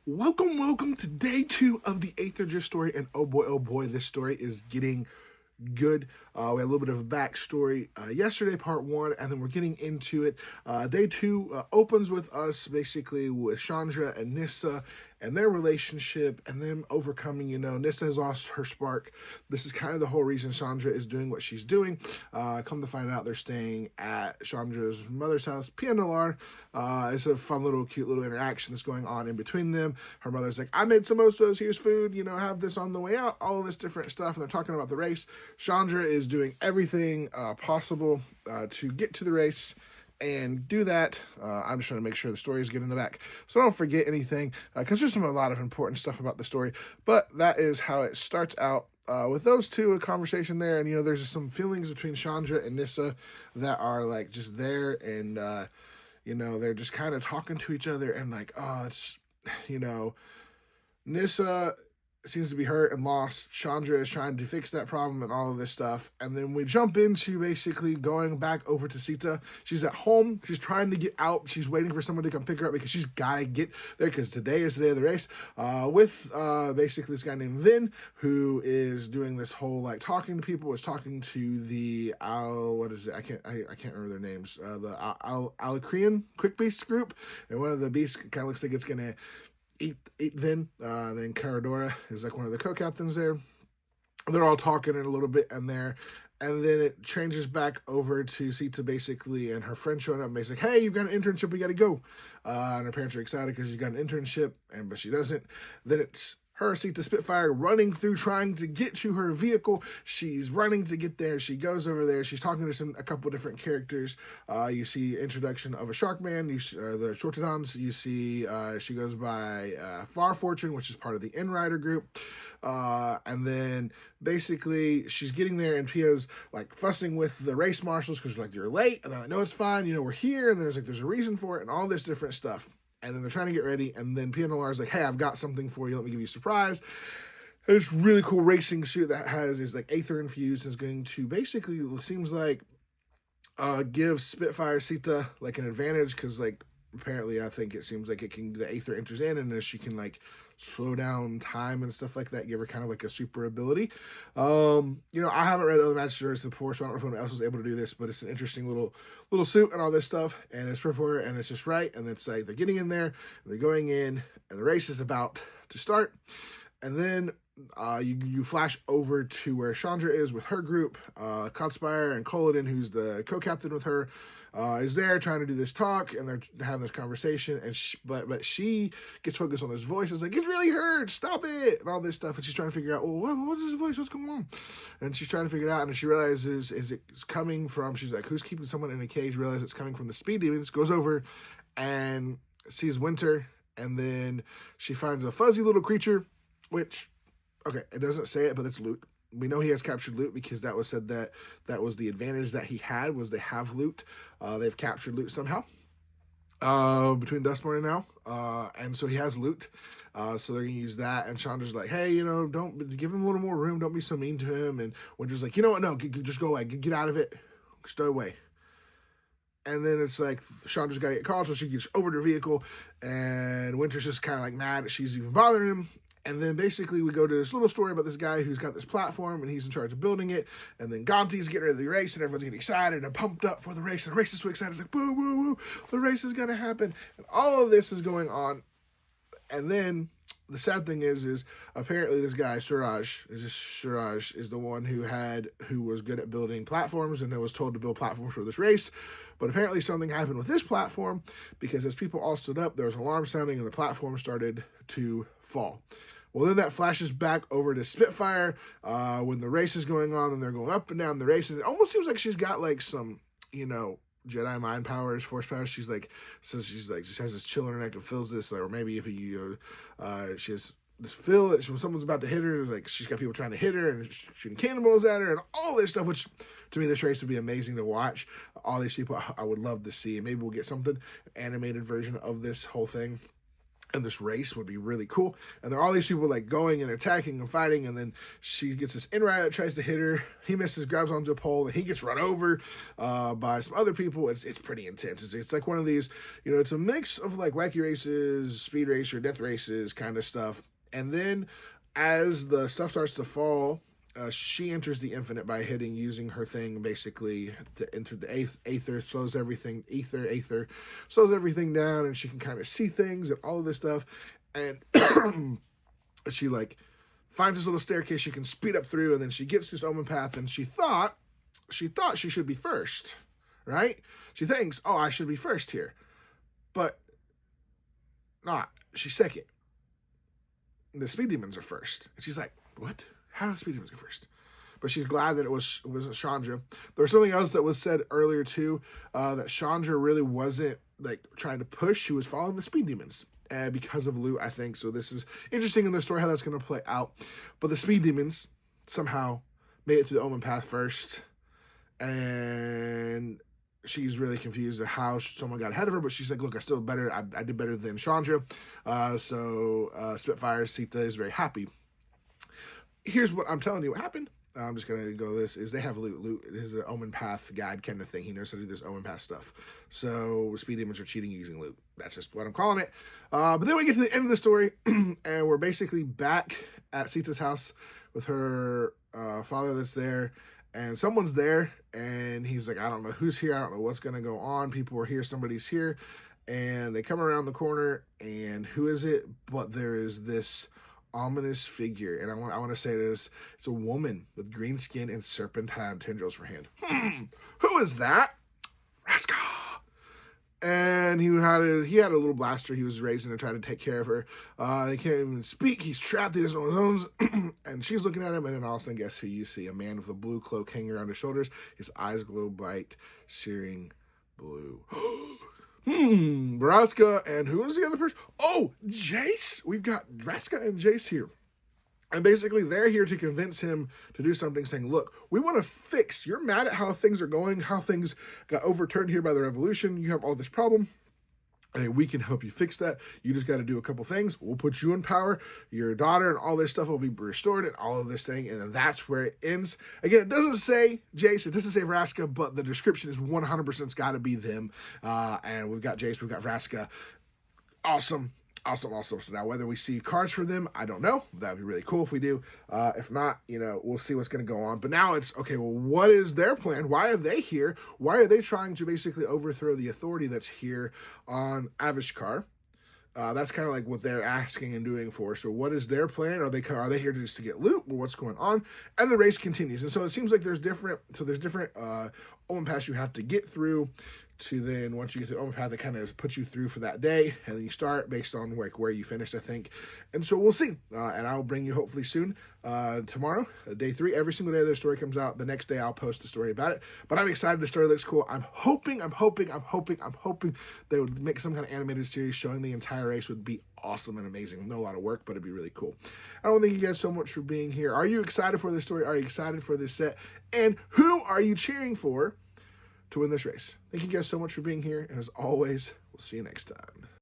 Welcome to day 2 of the Aetherdrift Story, and oh boy, this story is getting good. We had a little bit of a backstory yesterday, part 1, and then we're getting into it. Day 2 opens with us basically with Chandra and Nissa and their relationship and them overcoming, Nissa has lost her spark. This is kind of the whole reason Chandra is doing what she's doing. Come to find out, they're staying at Chandra's mother's house, PNLR. It's a fun little, cute little interaction that's going on in between them. Her mother's like, I made samosas, here's food, have this on the way out, all of this different stuff. And they're talking about the race. Chandra is doing everything possible to get to the race and do that. I'm just trying to make sure the story is good in the back, so I don't forget anything, because there's a lot of important stuff about the story. But that is how it starts out. With those two, a conversation there, and there's just some feelings between Chandra and Nissa that are like just there, and they're just kind of talking to each other, and like, it's Nissa seems to be hurt and lost. Chandra is trying to fix that problem and all of this stuff. And then we jump into basically going back over to Sita. She's at home. She's trying to get out. She's waiting for someone to come pick her up because she's got to get there because today is the day of the race. With basically this guy named Vin, who is doing this whole like talking to people, is talking to the what is it? I can't remember their names. The Alacrian Quick Beast group. And one of the beasts kind of looks like it's going to eat Vin. Then Caradora is like one of the co-captains there. They're all talking in a little bit and then it changes back over to Sita basically, and her friend showing up and basically, hey, you've got an internship, we gotta go. And her parents are excited because she's got an internship, but she doesn't. Then it's her, Sita Spitfire, running through trying to get to her vehicle. She's running to get there. She goes over there. She's talking to a couple different characters. You see introduction of a shark man. You see, the Shortodons. You see she goes by Far Fortune, which is part of the Rider group. And then basically she's getting there, and Pia's like fussing with the race marshals because like, you're late. And they're like, no, it's fine. We're here. And there's a reason for it and all this different stuff. And then they're trying to get ready, and then PNLR is like, hey, I've got something for you. Let me give you a surprise. And this really cool racing suit that is like Aether infused is going to basically, it seems like, give Spitfire Sita like an advantage because like apparently I think it seems like the Aether enters in, and then she can like slow down time and stuff like that, give her kind of like a super ability. I haven't read other match stories before, so I don't know if anyone else was able to do this, but it's an interesting little suit and all this stuff, and it's perfect for her, and it's just right. And it's like they're getting in there, and they're going in, and the race is about to start. And then you flash over to where Chandra is with her group. Conspire and Colodin, who's the co-captain with her, is there trying to do this talk, and they're having this conversation, and but she gets focused on this voice. It's like, it really hurts, stop it, and all this stuff, and she's trying to figure out, well, what's this voice, what's going on? And she's trying to figure it out, and she realizes it's coming from, she's like, who's keeping someone in a cage? Realizes it's coming from the speed demons. Goes over and sees Winter, and then she finds a fuzzy little creature, which, okay, it doesn't say it, but it's loot. We know he has captured loot because that was said that was the advantage that he had, was they have loot. They've captured loot somehow between Dustborn and now. And so he has loot. So they're going to use that. And Chandra's like, hey, don't give him a little more room. Don't be so mean to him. And Winter's like, you know what? No, just go away. Get out of it. Stay away. And then it's like Chandra's got to get called, so she gets over to her vehicle. And Winter's just kind of like mad that she's even bothering him. And then basically we go to this little story about this guy who's got this platform, and he's in charge of building it. And then Gonti's getting ready to the race, and everyone's getting excited and pumped up for the race. And the race is so excited. It's like, boo, woo, woo, the race is going to happen. And all of this is going on. And then the sad thing is apparently this guy, Suraj is the one who was good at building platforms and was told to build platforms for this race. But apparently something happened with this platform, because as people all stood up, there was an alarm sounding and the platform started to fall. Well, then that flashes back over to Spitfire when the race is going on, and they're going up and down the race. And it almost seems like she's got like some, Jedi mind powers, force powers. She's like, just has this chill in her neck and feels this, or maybe if she has this feel that when someone's about to hit her, like she's got people trying to hit her and shooting cannonballs at her and all this stuff, which to me, this race would be amazing to watch. All these people I would love to see, and maybe we'll get something, an animated version of this whole thing. And this race would be really cool. And there are all these people like going and attacking and fighting. And then she gets this in-rider that tries to hit her. He misses, grabs onto a pole, and he gets run over by some other people. It's pretty intense. It's like one of these, it's a mix of like wacky races, speed race or death races kind of stuff. And then as the stuff starts to fall, she enters the infinite by using her thing basically to enter the aether, slows everything, aether, slows everything down, and she can kind of see things and all of this stuff. And she like finds this little staircase she can speed up through, and then she gets this omen path, and she thought she should be first, right? She thinks, oh, I should be first here, but not. She's second. The speed demons are first, and she's like, what? How did Speedy go first? But she's glad that it wasn't Chandra. There was something else that was said earlier too, that Chandra really wasn't like trying to push. She was following the speed demons because of Lou, I think. So this is interesting in the story how that's going to play out. But the speed demons somehow made it through the Omen Path first, and she's really confused at how someone got ahead of her. But she's like, look, I still better. I did better than Chandra. So Spitfire Sita is very happy. Here's what I'm telling you what happened. I'm just going to go this, is they have Loot. Loot is an Omen Path guide kind of thing. He knows how to do this Omen Path stuff. So Speed Demons are cheating using Loot. That's just what I'm calling it. But then we get to the end of the story, and we're basically back at Sita's house with her father that's there, and someone's there, and he's like, I don't know who's here. I don't know what's going to go on. People are here. Somebody's here. And they come around the corner, and who is it? But there is this ominous figure, and I want to say this: it's a woman with green skin and serpentine tendrils for hand. Who is that? Vraska. And he had a little blaster he was raising to try to take care of her. He can't even speak. He's trapped. He doesn't know his own. And she's looking at him, and then all of a sudden, guess who you see? A man with a blue cloak hanging around his shoulders. His eyes glow bright, searing blue. Vraska, and who is the other person? Oh, Jace. We've got Vraska and Jace here. And basically, they're here to convince him to do something, saying, look, we want to fix. You're mad at how things are going, how things got overturned here by the revolution. You have all this problem. And we can help you fix that. You just got to do a couple things. We'll put you in power. Your daughter and all this stuff will be restored and all of this thing. And then that's where it ends. Again, it doesn't say Jace. It doesn't say Vraska, but the description is 100% it's got to be them. And we've got Jace. We've got Vraska. Awesome. So now whether we see cards for them, I don't know. That'd be really cool if we do. If not, we'll see what's going to go on. But now it's, okay, well, what is their plan? Why are they here? Why are they trying to basically overthrow the authority that's here on Avishkar? That's kind of like what they're asking and doing for. So what is their plan? Are they here just to get loot? Or what's going on? And the race continues. And so it seems like there's different Omen Paths you have to get through to then, once you get to the Omen Path, it kind of puts you through for that day, and then you start based on like where you finished, I think. And so we'll see. And I'll bring you hopefully soon, tomorrow, day 3. Every single day the story comes out. The next day I'll post a story about it. But I'm excited. The story looks cool. I'm hoping they would make some kind of animated series showing the entire race. Would be awesome and amazing. No, a lot of work, but it'd be really cool. I want to thank you guys so much for being here. Are you excited for this story? Are you excited for this set? And who are you cheering for to win this race? Thank you guys so much for being here. And as always, we'll see you next time.